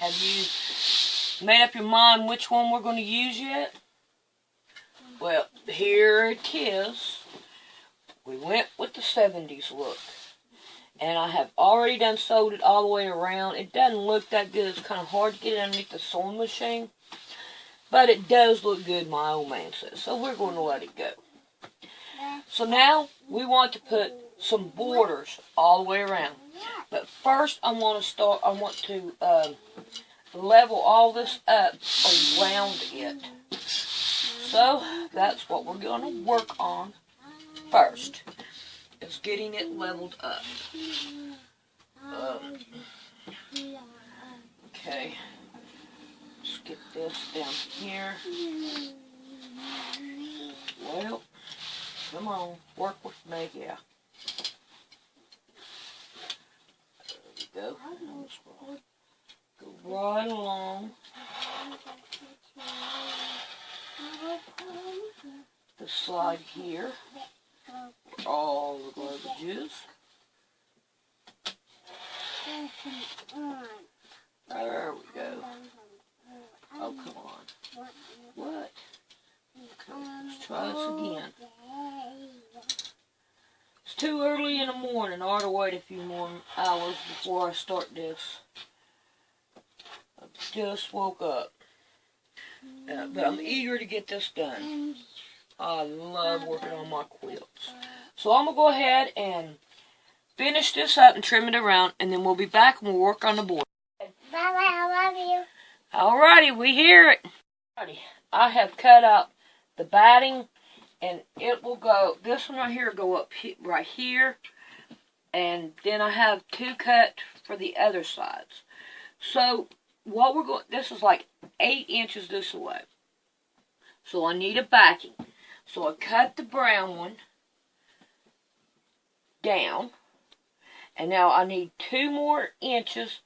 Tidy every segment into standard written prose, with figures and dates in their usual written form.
Have you made up your mind which one we're going to use yet? Well, here it is. We went with the 70s look. And I have already done sewed it all the way around. It doesn't look that good. It's kind of hard to get it underneath the sewing machine. But it does look good, my old man says. So we're going to let it go. So now we want to put some borders all the way around. But first I want to level all this up around it. So that's what we're going to work on first. Is getting it leveled up. Okay. Let's get this down here. Well, come on, work with me, yeah. There we go. Go right along the side here. All the garbages. There we go. Oh, come on. What? Okay, let's try this again. It's too early in the morning. I ought to wait a few more hours before I start this. I just woke up. But I'm eager to get this done. I love working on my quilts. So I'm going to go ahead and finish this up and trim it around, and then we'll be back and we'll work on the board. Bye-bye, I love you. Alrighty, we hear it. Alrighty, I have cut out the batting, and it will go, this one right here will go up right here, and then I have two cut for the other sides. So what we're going, this is like 8 inches this way. So I need a backing. So I cut the brown one down, and now I need 2 more inches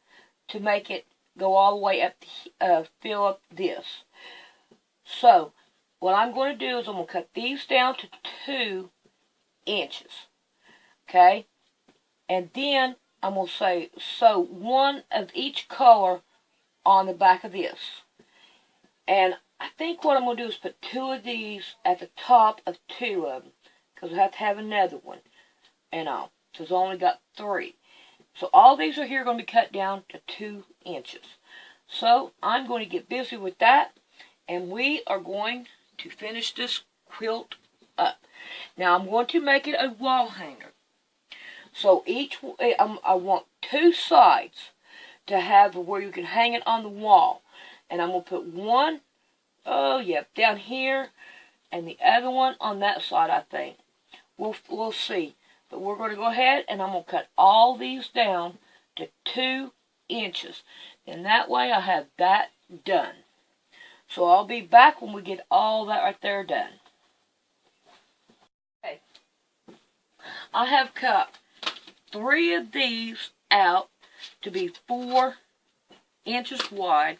to make it go all the way up, fill up this. So what I'm going to do is I'm going to cut these down to 2 inches, okay? And then I'm going to sew one of each color on the back of this. And I think what I'm going to do is put 2 of these at the top of 2 of them, because I have to have another one. And because I only got 3. So all these are here going to be cut down to 2 inches. So I'm going to get busy with that, and we are going to finish this quilt up. Now I'm going to make it a wall hanger. So I want 2 sides to have where you can hang it on the wall. And I'm going to put one, down here, and the other one on that side, I think. We'll see. But we're going to go ahead and I'm going to cut all these down to 2 inches. And that way I have that done. So I'll be back when we get all that right there done. Okay. I have cut 3 of these out to be 4 inches wide,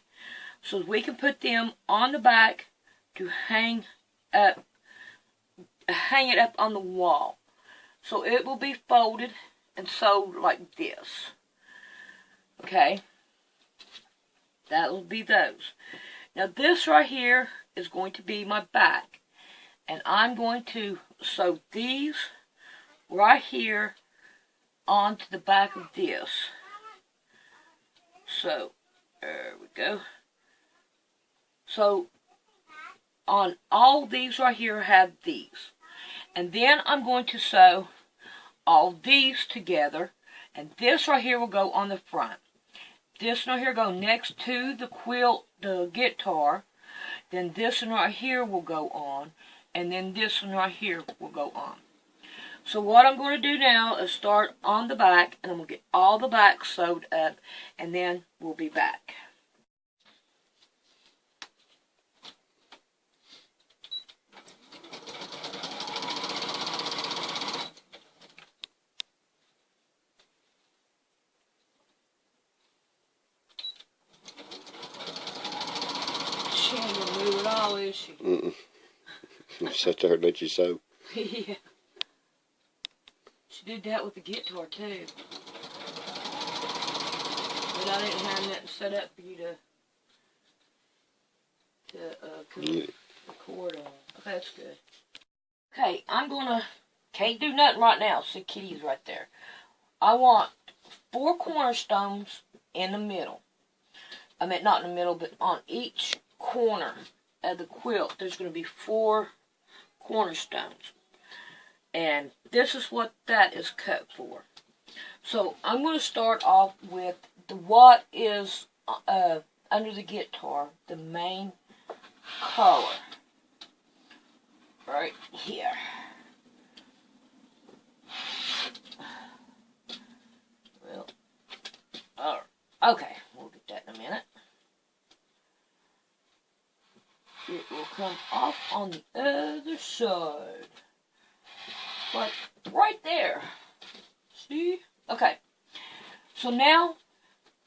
so we can put them on the back to hang it up on the wall. So it will be folded and sewed like this. Okay? That will be those. Now this right here is going to be my back. And I'm going to sew these right here onto the back of this. So, there we go. So, on all these right here have these. And then I'm going to sew all these together. And this right here will go on the front. This one right here go next to the quilt, the guitar. Then this one right here will go on. And then this one right here will go on. So what I'm going to do now is start on the back. And I'm going to get all the back sewed up. And then we'll be back. She ain't gonna move at all, is she? Sit there and let you sew. Yeah. She did that with the guitar too. But I didn't have that set up for you to record on. Okay, that's good. Okay, can't do nothing right now. See, Kitty's right there. I want 4 cornerstones in the middle. I mean, not in the middle, but on each corner of the quilt, there's going to be 4 cornerstones. And this is what that is cut for. So I'm going to start off with what is under the guitar, the main color. Right here. Well, alright. Okay, we'll get that in a minute. It will come off on the other side. Like right there. See? Okay. So now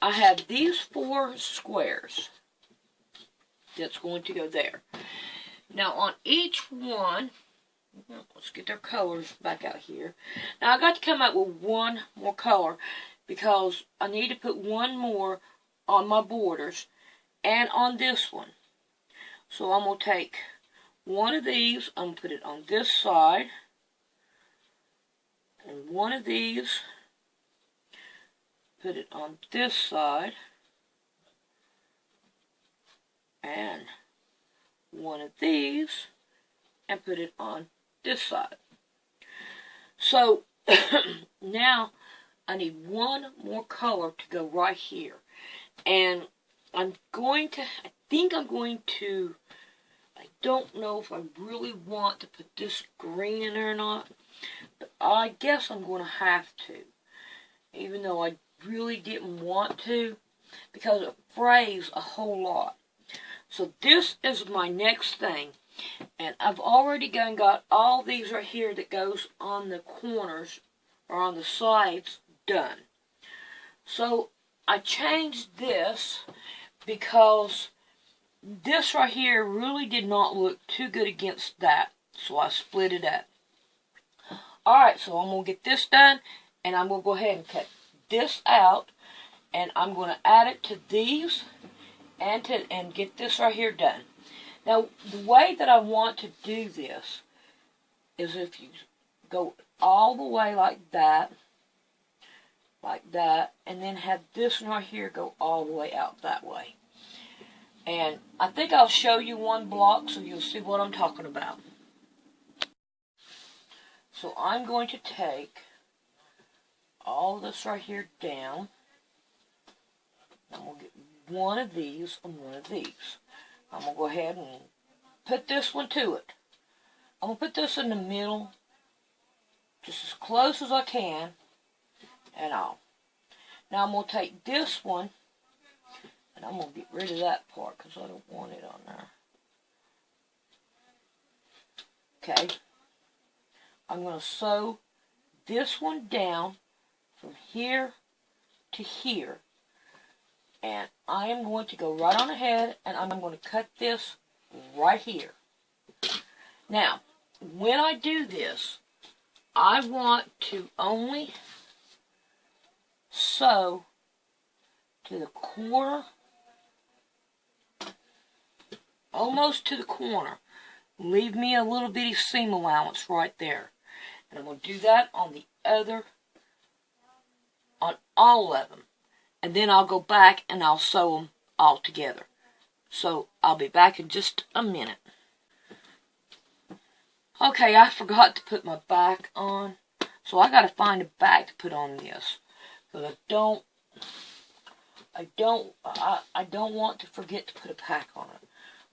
I have these 4 squares that's going to go there. Now on each one, let's get their colors back out here. Now I got to come up with 1 more color because I need to put 1 more on my borders and on this one. So I'm going to take one of these, I'm going to put it on this side, and one of these, put it on this side, and one of these, and put it on this side. So now I need 1 more color to go right here. And I don't know if I really want to put this green in there or not, but I guess I'm going to have to, even though I really didn't want to, because it frays a whole lot. So this is my next thing, and I've already got all these right here that goes on the corners or on the sides done. So I changed this because this right here really did not look too good against that, so I split it up. Alright, so I'm going to get this done, and I'm going to go ahead and cut this out, and I'm going to add it to these, and get this right here done. Now, the way that I want to do this is if you go all the way like that, and then have this one right here go all the way out that way. And I think I'll show you 1 block so you'll see what I'm talking about. So I'm going to take all this right here down. I'm going to get one of these and one of these. I'm going to go ahead and put this one to it. I'm going to put this in the middle, just as close as I can, and all. Now I'm going to take this one, and I'm going to get rid of that part because I don't want it on there. Okay. I'm going to sew this one down from here to here. And I am going to go right on ahead, and I'm going to cut this right here. Now, when I do this, I want to only sew to the corner, almost to the corner. Leave me a little bitty seam allowance right there. And I'm going to do that on the other, on all of them. And then I'll go back and I'll sew them all together. So I'll be back in just a minute. Okay, I forgot to put my back on. So I got to find a back to put on this. Because I don't want to forget to put a back on it.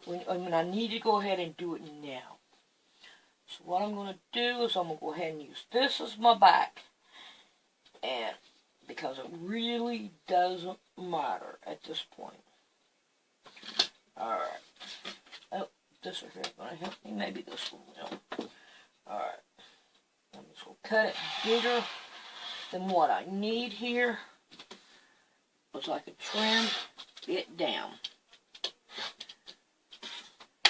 When I need to go ahead and do it now. So what I'm going to do is I'm going to go ahead and use this as my back. And because it really doesn't matter at this point. Alright. Oh, this right here is going to help me. Maybe this one will. Alright. I'm just going to cut it bigger than what I need here. So I can trim it down.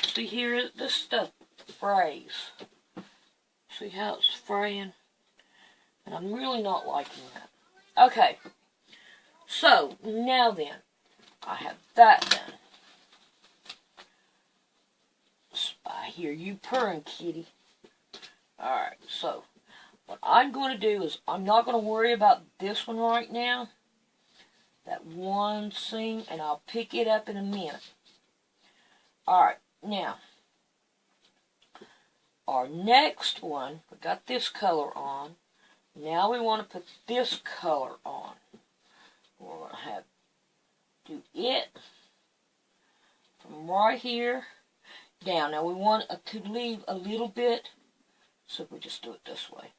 See here, this stuff frays. See how it's fraying? And I'm really not liking that. Okay. So, now then, I have that done. I hear you purring, kitty. Alright, so, what I'm going to do is, I'm not going to worry about this one right now. That one seam, and I'll pick it up in a minute. Alright, now, our next one, we got this color on. Now we want to put this color on. We're going to do it from right here down. Now we want to leave a little bit, so we just do it this way.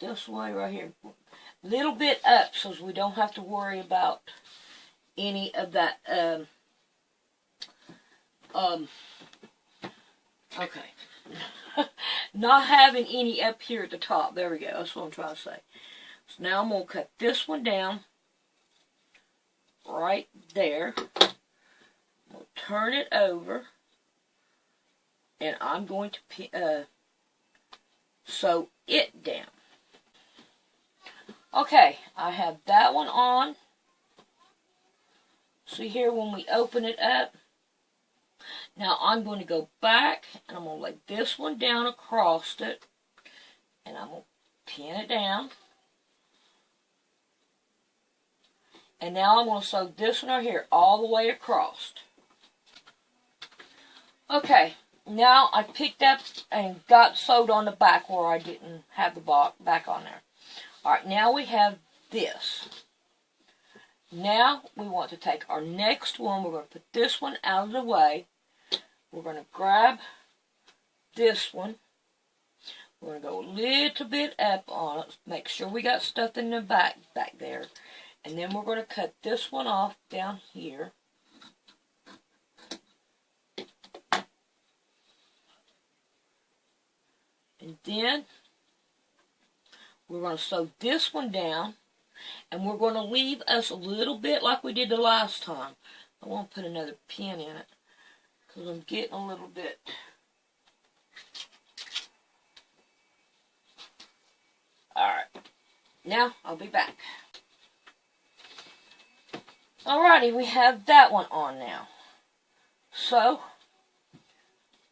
This way right here. A little bit up so we don't have to worry about any of that, okay. Not having any up here at the top. There we go. That's what I'm trying to say. So now I'm going to cut this one down right there. We'll turn it over, and I'm going to sew it down. Okay, I have that one on. See here when we open it up. Now I'm going to go back, and I'm going to lay this one down across it, and I'm going to pin it down. And now I'm going to sew this one right here all the way across. Okay, now I picked up and got sewed on the back where I didn't have the back on there. Alright, now we have this. Now we want to take our next one. We're going to put this one out of the way. We're going to grab this one. We're going to go a little bit up on it. Make sure we got stuff in the back there. And then we're going to cut this one off down here. And then we're going to sew this one down. And we're going to leave us a little bit like we did the last time. I won't put another pin in it, because I'm getting a little bit. Alright, now I'll be back. Alrighty, we have that one on now. So,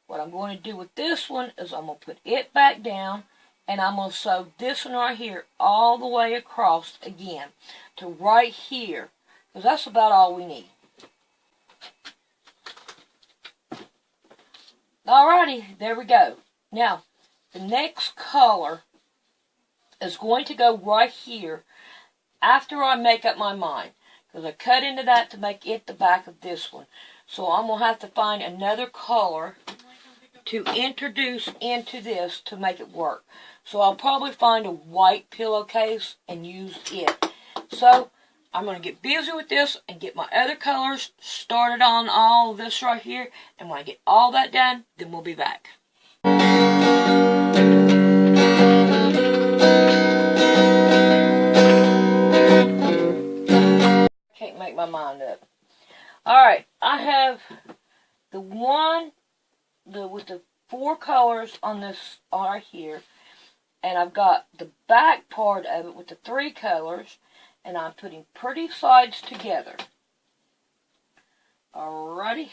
what I'm going to do with this one is I'm going to put it back down, and I'm going to sew this one right here all the way across again to right here, because that's about all we need. Alrighty, there we go. Now, the next color is going to go right here after I make up my mind, because I cut into that to make it the back of this one. So I'm going to have to find another color to introduce into this to make it work. So I'll probably find a white pillowcase and use it. So I'm going to get busy with this and get my other colors started on all this right here. And when I get all that done, then we'll be back. Can't make my mind up. Alright, I have the one with the 4 colors on this right here. And I've got the back part of it with the 3 colors. And I'm putting pretty sides together. Alrighty.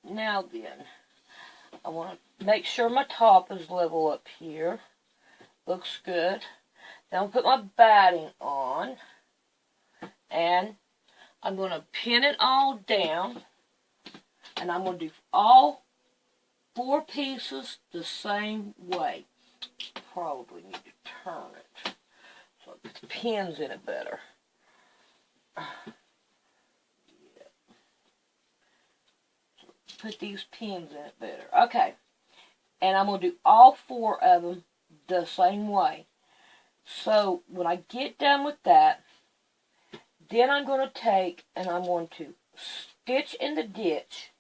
Now then, I want to make sure my top is level up here. Looks good. Then I'll put my batting on. And I'm going to pin it all down. And I'm going to do all 4 pieces the same way. Probably need to turn it so I put the pins in it better. Yeah. Put these pins in it better. Okay. And I'm going to do all 4 of them the same way. So when I get done with that, then I'm going to take and I'm going to stitch in the ditch.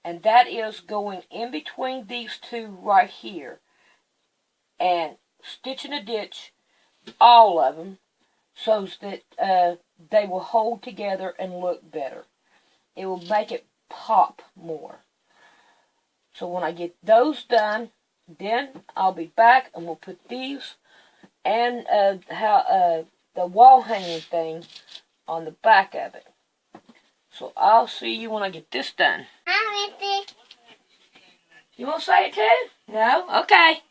And that is going in between these 2 right here. And stitch in the ditch, all of them, so that they will hold together and look better. It will make it pop more. So when I get those done, then I'll be back and we'll put these and the wall hanging thing on the back of it. So I'll see you when I get this done. Hi, Missy. You want to say it too? No? Okay.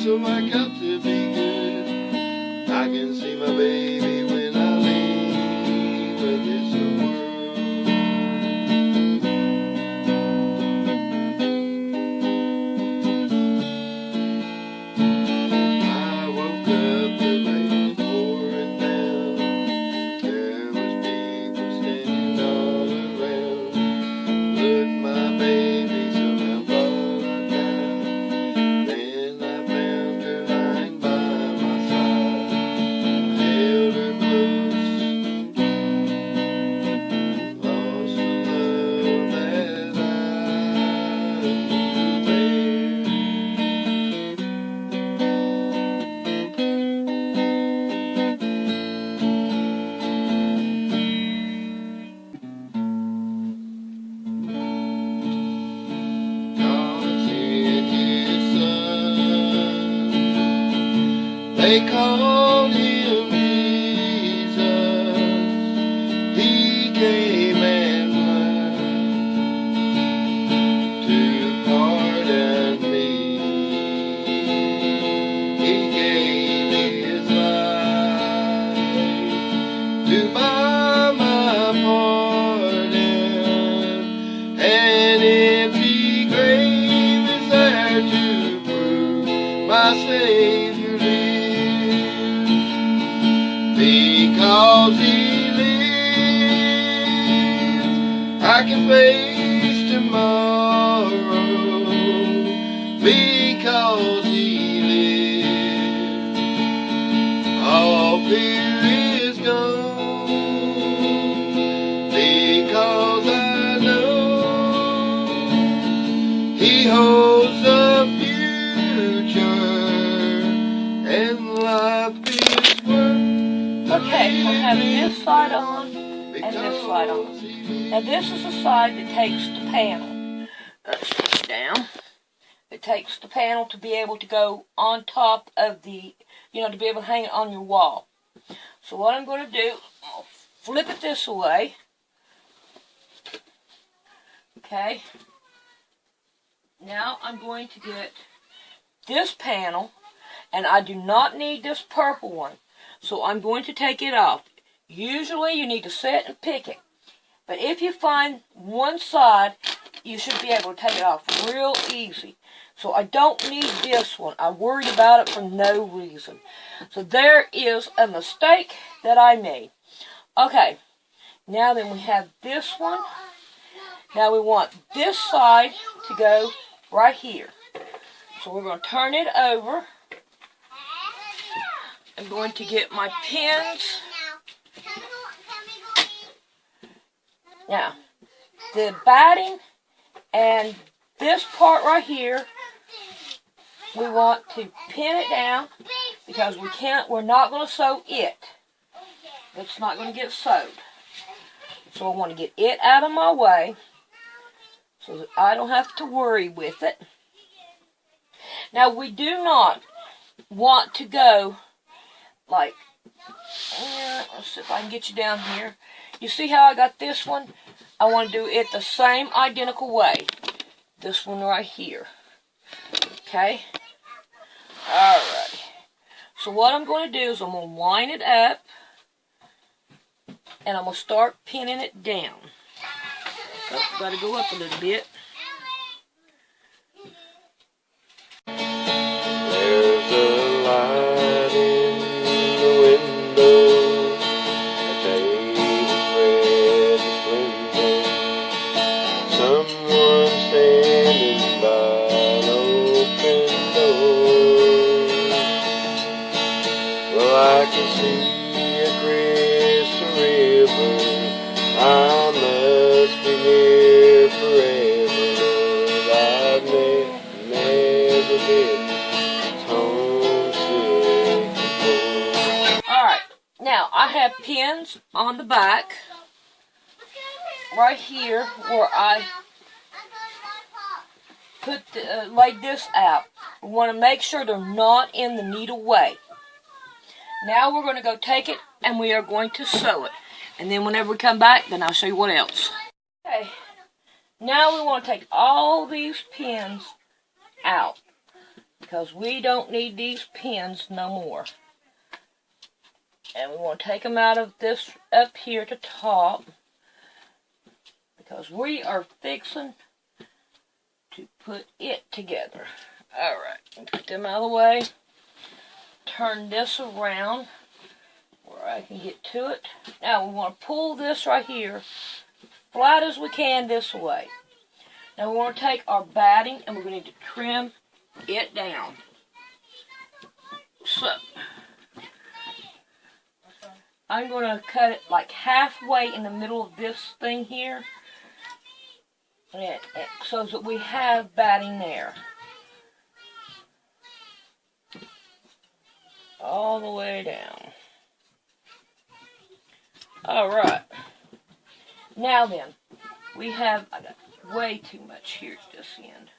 So I got to be good. I can see my baby when I leave this world. I woke up, the rain pouring down. There was people standing all around. Look, my baby somehow brought down. Then I found her lying by my side. I held her close, lost the love that I knew there. God sent his son. They called him Jesus. He came and learned to pardon me. He gave his life to buy my pardon. An empty grave is there to prove my Savior lives. Because he lives, I can face tomorrow. Because he lives, all fear is gone. Because I know he holds the future, and life is worth. Okay, we're having this side on and this side on. Now this is the side that takes the panel. Let's put it down. It takes the panel to be able to go on top of the, to be able to hang it on your wall. So what I'm going to do, I'll flip it this way. Okay. Now I'm going to get this panel, and I do not need this purple one. So I'm going to take it off. Usually you need to sit and pick it. But if you find one side, you should be able to take it off real easy. So I don't need this one. I worried about it for no reason. So there is a mistake that I made. Okay, now then we have this one. Now we want this side to go right here. So we're going to turn it over. I'm going to get my pins. Now, the batting and this part right here, we want to pin it down because we're not going to sew it. It's not going to get sewed. So I want to get it out of my way so that I don't have to worry with it. Now, we do not want to go like, let's see if I can get you down here. You see how I got this one? I want to do it the same identical way. This one right here. Okay? Alright. So what I'm going to do is I'm going to line it up, and I'm going to start pinning it down. Oh, got to go up a little bit. There's a light in the window, a table spread is splendid. Someone standing by an open door. Well, I can see a crystal river. I must be here forever. I have pins on the back right here where I put laid this out. We want to make sure they're not in the needle way. Now we're going to go take it and we are going to sew it. And then whenever we come back, then I'll show you what else. Okay, now we want to take all these pins out because we don't need these pins no more. And we want to take them out of this up here to top because we are fixing to put it together. Alright, put them out of the way. Turn this around where I can get to it. Now we want to pull this right here flat as we can this way. Now we want to take our batting and we're going to trim it down. So I'm going to cut it like halfway in the middle of this thing here, so that we have batting there. All the way down. Alright. Now then, we have, I got way too much here at this end.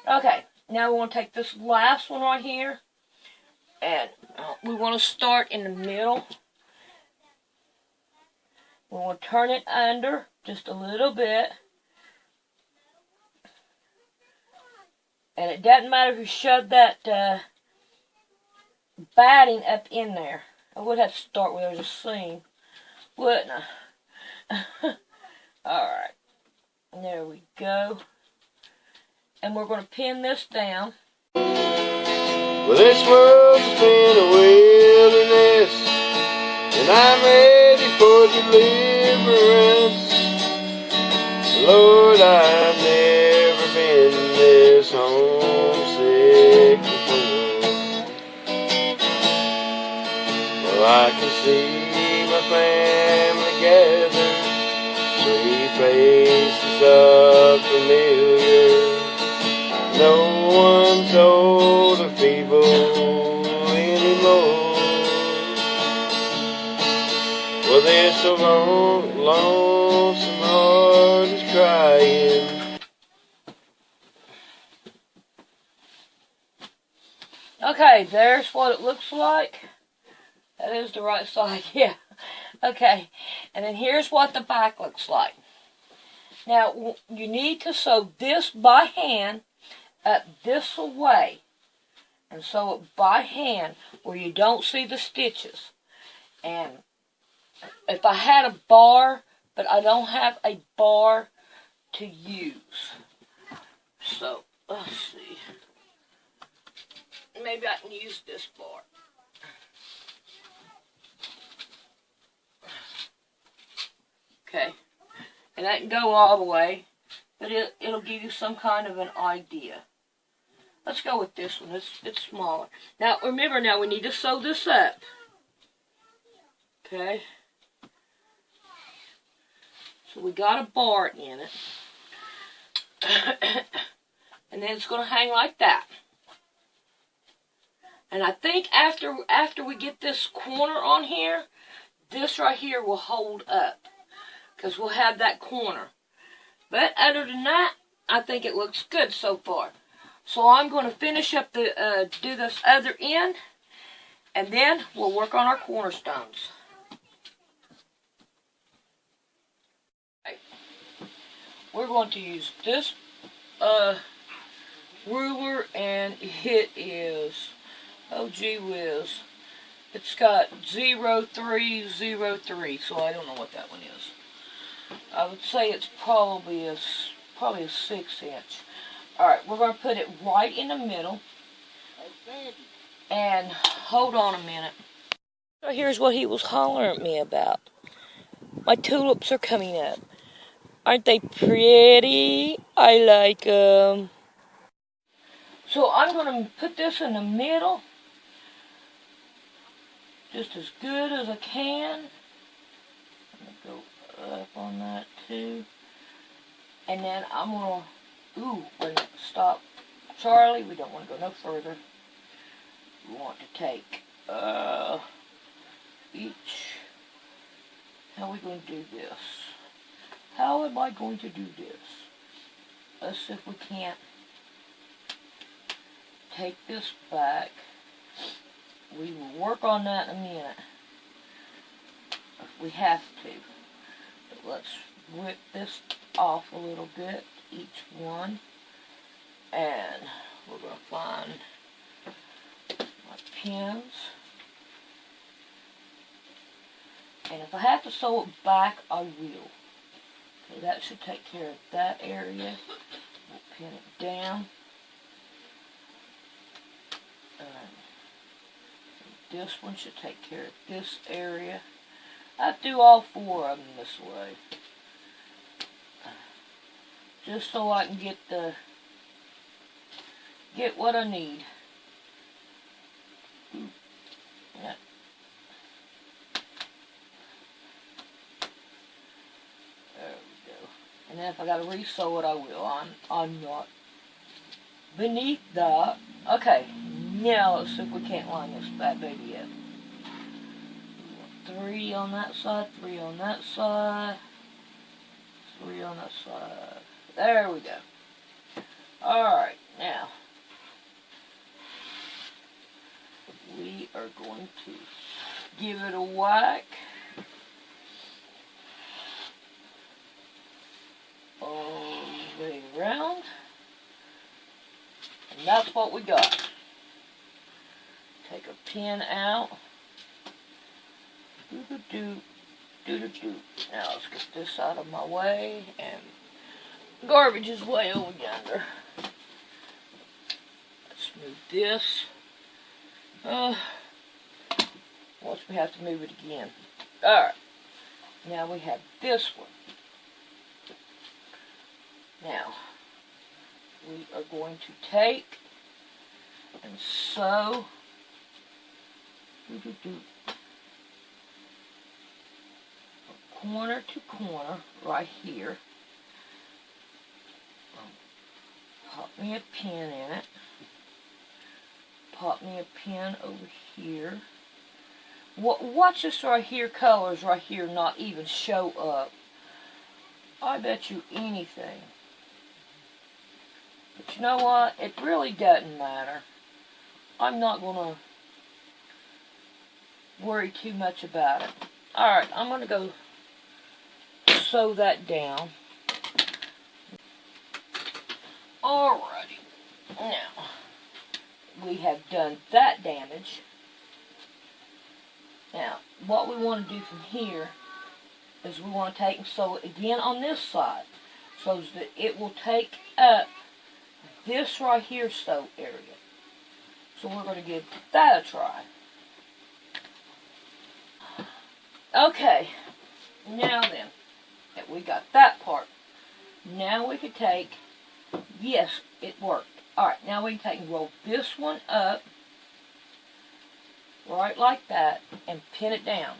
Okay, now we want to take this last one right here, and we want to start in the middle. We want to turn it under just a little bit. And it doesn't matter if you shove that batting up in there. I would have to start where there's a seam, wouldn't I? Alright, there we go. And we're going to pin this down. Well, this world's been a wilderness, and I'm ready for deliverance. Lord, I've never been this homesick before. Well, I can see my family gathered, sweet faces are familiar. No one's old or feeble anymore. Well, this so long, lonesome heart is crying. Okay, there's what it looks like. That is the right side, yeah. Okay, and then here's what the back looks like. Now, you need to sew this by hand up this way. And sew it by hand where you don't see the stitches. And if I had a bar, but I don't have a bar to use. So, let's see. Maybe I can use this bar. Okay. And that can go all the way, but it'll give you some kind of an idea. Let's go with this one. It's smaller. Now, remember, now we need to sew this up. Okay. So we got a bar in it. And then it's going to hang like that. And I think after we get this corner on here, this right here will hold up. Because we'll have that corner. But other than that, I think it looks good so far. So I'm going to finish up the do this other end, and then we'll work on our cornerstones. Okay. We're going to use this ruler, and it is, oh gee whiz, it's got 0303, so I don't know what that one is. I would say it's probably a 6-inch. Alright, we're going to put it right in the middle. And hold on a minute. So here's what he was hollering at me about. My tulips are coming up. Aren't they pretty? I like them. So I'm going to put this in the middle. Just as good as I can. Go up on that too. And then I'm going to, ooh, wait a minute, stop. Charlie, we don't want to go no further. we want to take each. How are we going to do this? How am I going to do this? Let's see if we can't take this back. We will work on that in a minute if we have to. But let's whip this off a little bit, each one. And we're going to find my pins. And if I have to sew it back, I will. Okay, that should take care of that area. We'll pin it down. This one should take care of this area. I do all 4 of them this way. Just so I can get what I need. Yeah. There we go. And then if I gotta re-sew it, I will. I'm not beneath that. Okay, now let's see if we can't line this bad baby up. 3 on that side, 3 on that side, 3 on that side. There we go. Alright, now we are going to give it a whack all the way around. And that's what we got. Take a pin out. Do-do-do, do-do-do. Now let's get this out of my way, and garbage is way over yonder. Let's move this. Once we have to move it again. Alright. Now we have this one. Now, we are going to take and sew corner to corner right here. Pop me a pin in it. Pop me a pin over here. Watch this right here, colors right here not even show up. I bet you anything. But you know what? It really doesn't matter. I'm not going to worry too much about it. Alright, I'm going to go sew that down. Alrighty. Now, we have done that damage. Now, what we want to do from here is we want to take and sew it again on this side, so that it will take up this right here sew area. So we're going to give that a try. Okay, now then, that we got that part. Now we can take, yes, it worked. Alright, now we can take and roll this one up, right like that, and pin it down.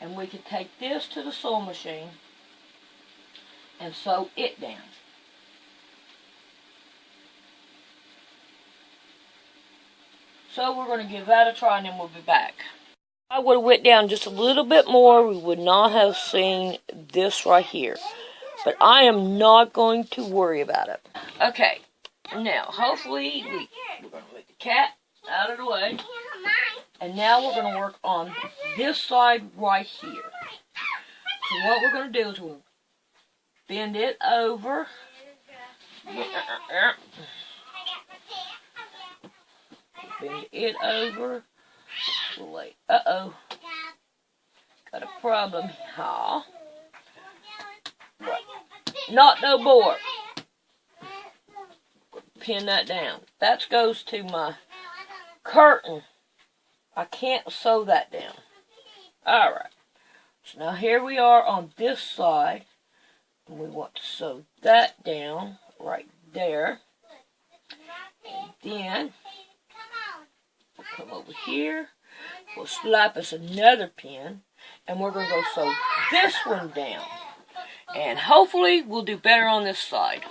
And we can take this to the sewing machine and sew it down. So we're going to give that a try, and then we'll be back. I would have went down just a little bit more, we would not have seen this right here. But I am not going to worry about it. Okay, now hopefully we're going to let the cat out of the way. And now we're going to work on this side right here. So what we're going to do is we'll bend it over. Bend it over. We'll lay. Uh-oh. Got a problem here. Right. Not no more. Pin that down. That goes to my curtain. I can't sew that down. Alright. So now here we are on this side. And we want to sew that down right there. And then we'll come over here. We'll slap us another pin. And we're going to go sew this one down. And hopefully we'll do better on this side.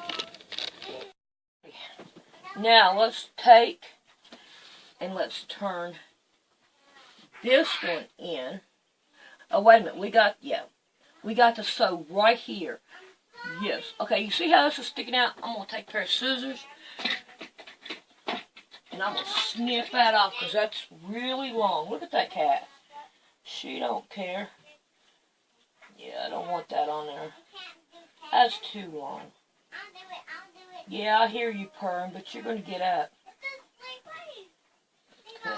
Now let's take and let's turn this one in. Oh, wait a minute. We got to sew right here. Yes. Okay, you see how this is sticking out? I'm going to take a pair of scissors and I'm going to snip that off because that's really long. Look at that cat. She don't care. Yeah, I don't want that on there. That's too long. Yeah, I hear you purring, but you're going to get up. Okay.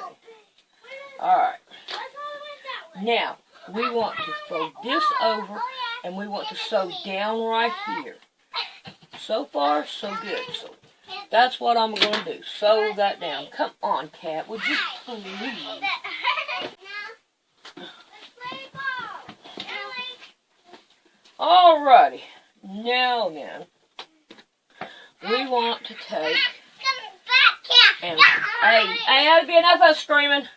Alright. Now, we want to fold this over, and we want to sew down right here. So far, so good. So, that's what I'm going to do. Sew that down. Come on, cat. Would you please? Alrighty. Now then, we want to take and hey, that'd be enough of screaming.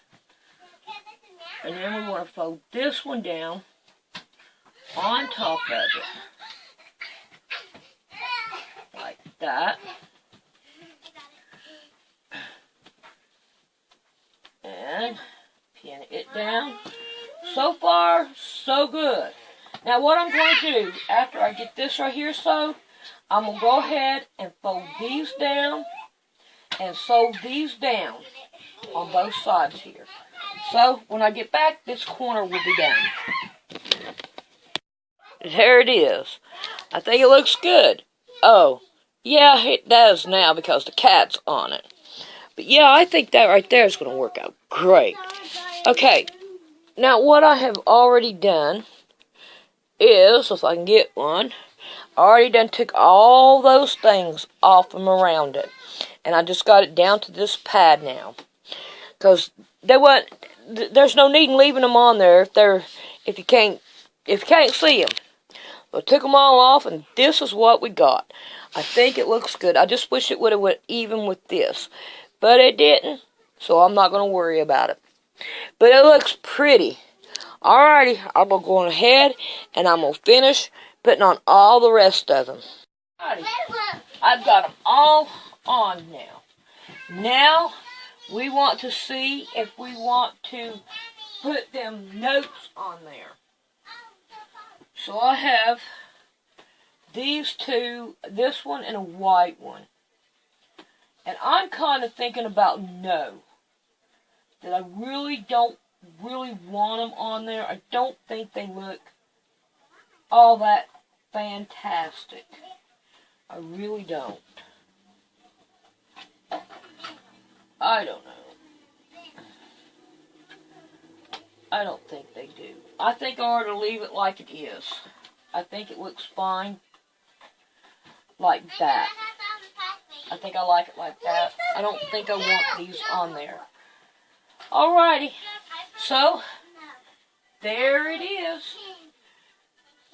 And then we want to fold this one down on top of it. Like that. And pin it down. So far, so good. Now what I'm going to do, after I get this right here sewed, I'm going to go ahead and fold these down and sew these down on both sides here. So, when I get back, this corner will be done. There it is. I think it looks good. Oh, yeah, it does now because the cat's on it. But yeah, I think that right there is going to work out great. Okay, now what I have already done is, if I can get one, I already done took all those things off from around it. And I just got it down to this pad now. Because there's no need in leaving them on there if you can't see them. So I took them all off, and this is what we got. I think it looks good. I just wish it would have went even with this, but it didn't. So I'm not going to worry about it. But it looks pretty. Alrighty, I'm going to go ahead and I'm going to finish putting on all the rest of them. Alrighty, I've got them all on now. Now, we want to see if we want to put them notes on there. So I have these two, this one and a white one. And I'm kind of thinking about no. That I really don't want them on there. I don't think they look all that fantastic. I really don't. I don't know. I don't think they do. I think I ought to leave it like it is. I think it looks fine like that. I think I like it like that. I don't think I want these on there. Alrighty. So, there it is.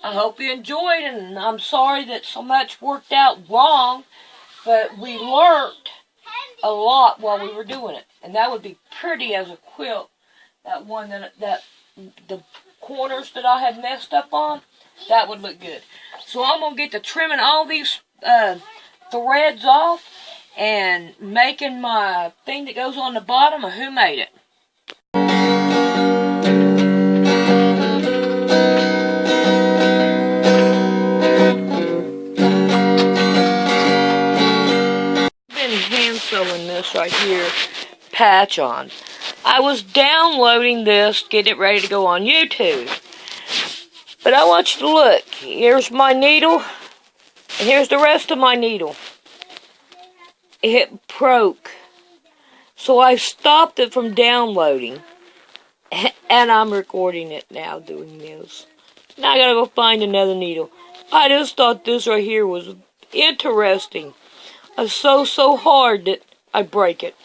I hope you enjoyed, and I'm sorry that so much worked out wrong, but we learned a lot while we were doing it. And that would be pretty as a quilt. That one that the corners that I had messed up on, that would look good. So I'm going to get to trimming all these threads off and making my thing that goes on the bottom of who made it. Sewing this right here, patch on. I was downloading this, getting it ready to go on YouTube. But I want you to look. Here's my needle, and here's the rest of my needle. It broke. So I stopped it from downloading. And I'm recording it now doing this. Now I gotta go find another needle. I just thought this right here was interesting. I sew so hard that I break it.